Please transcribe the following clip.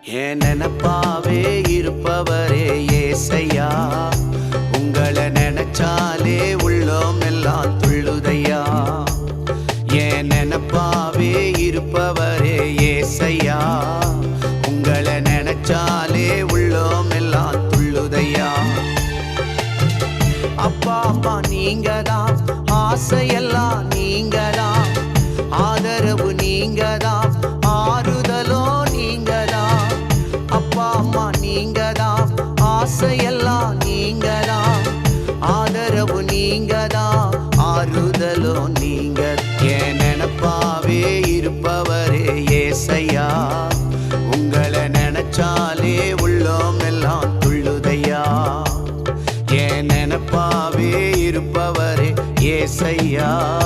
என் நினப்பாவே இருப்பவரே ஏசையா, உங்களை நினைச்சாலே உள்ளோம் எல்லாம் துள்ளுதையா. என் நினப்பாவே இருப்பவரே ஏசையா, உங்களை நினைச்சாலே உள்ளோம் எல்லாம் துள்ளுதையா. அப்பா அப்பா நீங்கதான், ஆசையெல்லாம் நீங்கதான், ஆதரவு நீங்கதான், ஆறுதலோ நீங்கதான். அப்பா அம்மா நீங்கதான், ஆசையெல்லாம் நீங்கதான், ஆதரவு நீங்கதான், ஆறுதலோ நீங்க. என் நினப்பாவே இருப்பவரே ஏசையா, உங்களை நினைச்சாலே உள்ளோம் எல்லாம் துள்ளுதையா. என் நினப்பாவே இருப்பவரே ஏசையா.